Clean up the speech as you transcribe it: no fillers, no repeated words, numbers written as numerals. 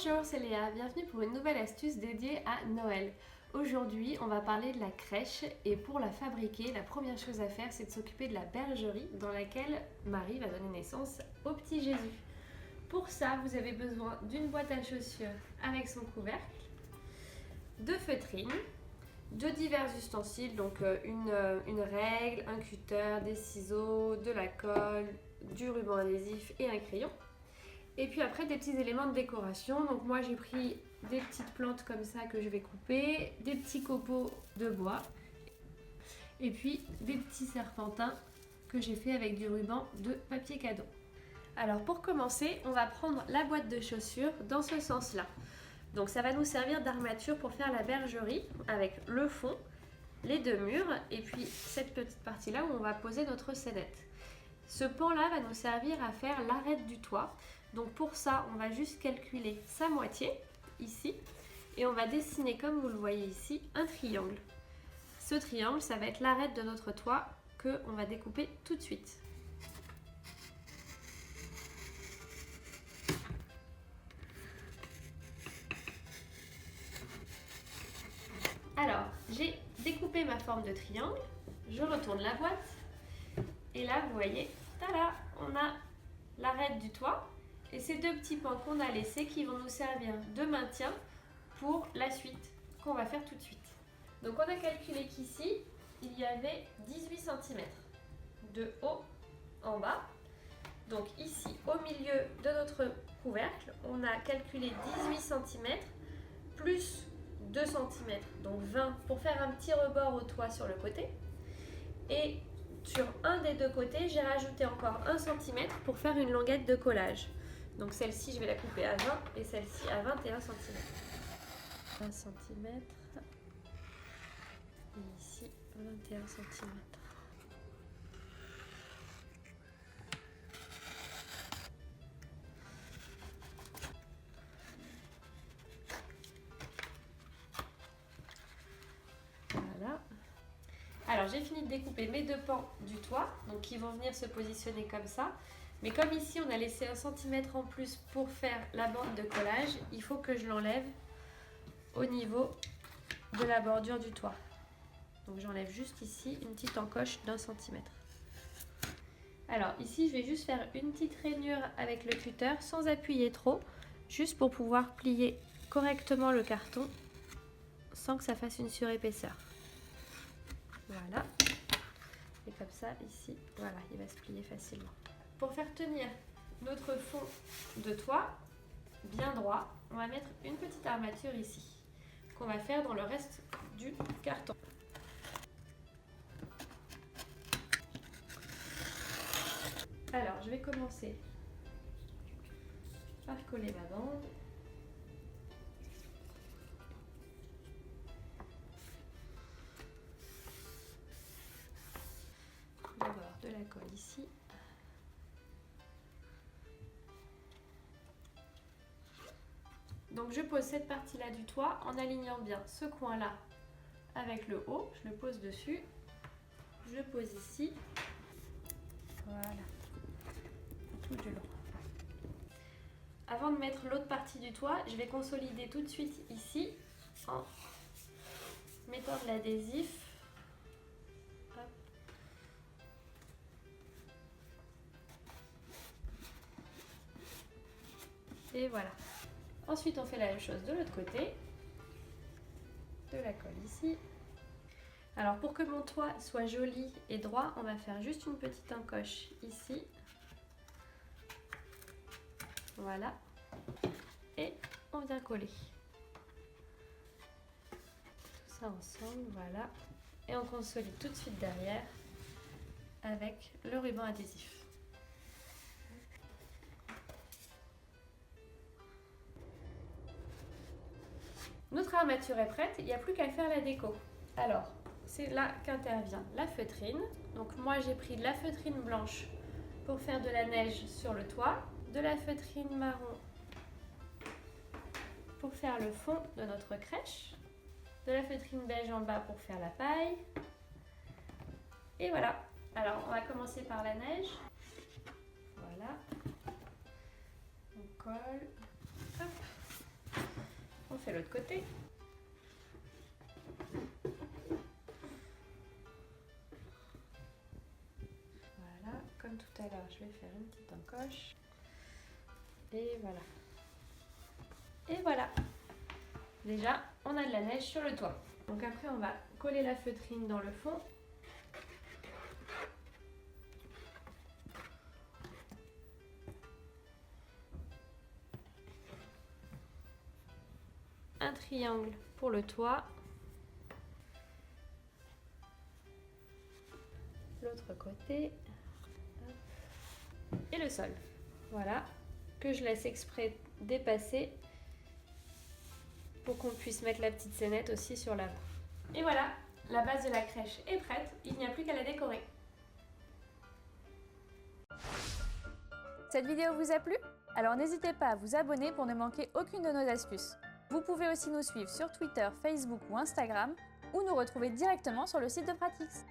Bonjour, c'est Léa, bienvenue pour une nouvelle astuce dédiée à Noël. Aujourd'hui, on va parler de la crèche et pour la fabriquer, la première chose à faire, c'est de s'occuper de la bergerie dans laquelle Marie va donner naissance au petit Jésus. Pour ça, vous avez besoin d'une boîte à chaussures avec son couvercle, de feutrines, de divers ustensiles, donc une règle, un cutter, des ciseaux, de la colle, du ruban adhésif et un crayon. Et puis après des petits éléments de décoration. Donc moi j'ai pris des petites plantes comme ça que je vais couper, des petits copeaux de bois et puis des petits serpentins que j'ai fait avec du ruban de papier cadeau. Alors pour commencer, on va prendre la boîte de chaussures dans ce sens-là. Donc ça va nous servir d'armature pour faire la bergerie avec le fond, les deux murs et puis cette petite partie-là où on va poser notre sellette. Ce pan-là va nous servir à faire l'arête du toit. Donc pour ça, on va juste calculer sa moitié, ici, et on va dessiner, comme vous le voyez ici, un triangle. Ce triangle, ça va être l'arête de notre toit qu'on va découper tout de suite. Alors, j'ai découpé ma forme de triangle, je retourne la boîte, et là, vous voyez, tada, on a l'arête du toit. Et ces deux petits pans qu'on a laissés qui vont nous servir de maintien pour la suite qu'on va faire tout de suite. Donc on a calculé qu'ici, il y avait 18 cm de haut en bas. Donc ici, au milieu de notre couvercle, on a calculé 18 cm plus 2 cm, donc 20 pour faire un petit rebord au toit sur le côté. Et sur un des deux côtés, j'ai rajouté encore 1 cm pour faire une languette de collage. Donc celle-ci, je vais la couper à 20 et celle-ci à 21 cm. 1 cm. Et ici, 21 cm. Voilà. Alors j'ai fini de découper mes deux pans du toit, donc qui vont venir se positionner comme ça. Mais comme ici on a laissé 1 cm en plus pour faire la bande de collage, il faut que je l'enlève au niveau de la bordure du toit. Donc j'enlève juste ici une petite encoche d'1 cm. Alors ici je vais juste faire une petite rainure avec le cutter sans appuyer trop, juste pour pouvoir plier correctement le carton sans que ça fasse une surépaisseur. Voilà. Et comme ça ici, voilà, il va se plier facilement. Pour faire tenir notre fond de toit bien droit, on va mettre une petite armature ici, qu'on va faire dans le reste du carton. Alors, je vais commencer par coller ma bande. D'abord de la colle ici. Donc je pose cette partie-là du toit en alignant bien ce coin-là avec le haut. Je le pose dessus. Je pose ici. Voilà. Tout du long. Avant de mettre l'autre partie du toit, je vais consolider tout de suite ici en mettant de l'adhésif. Et voilà. Ensuite, on fait la même chose de l'autre côté. De la colle ici. Alors, pour que mon toit soit joli et droit, on va faire juste une petite encoche ici. Voilà. Et on vient coller. Tout ça ensemble, voilà. Et on consolide tout de suite derrière avec le ruban adhésif. Notre armature est prête, il n'y a plus qu'à faire la déco. Alors, c'est là qu'intervient la feutrine. Donc moi j'ai pris de la feutrine blanche pour faire de la neige sur le toit, de la feutrine marron pour faire le fond de notre crèche, de la feutrine beige en bas pour faire la paille. Et voilà. Alors on va commencer par la neige. Voilà. On colle. Hop. On fait l'autre côté. Voilà, comme tout à l'heure, je vais faire une petite encoche. Et voilà. Et voilà. Déjà, on a de la neige sur le toit. Donc après, on va coller la feutrine dans le fond. Un triangle pour le toit. L'autre côté. Et le sol. Voilà. Que je laisse exprès dépasser pour qu'on puisse mettre la petite scénette aussi sur l'avant. Et voilà, la base de la crèche est prête. Il n'y a plus qu'à la décorer. Cette vidéo vous a plu? Alors n'hésitez pas à vous abonner pour ne manquer aucune de nos astuces. Vous pouvez aussi nous suivre sur Twitter, Facebook ou Instagram ou nous retrouver directement sur le site de Pratix.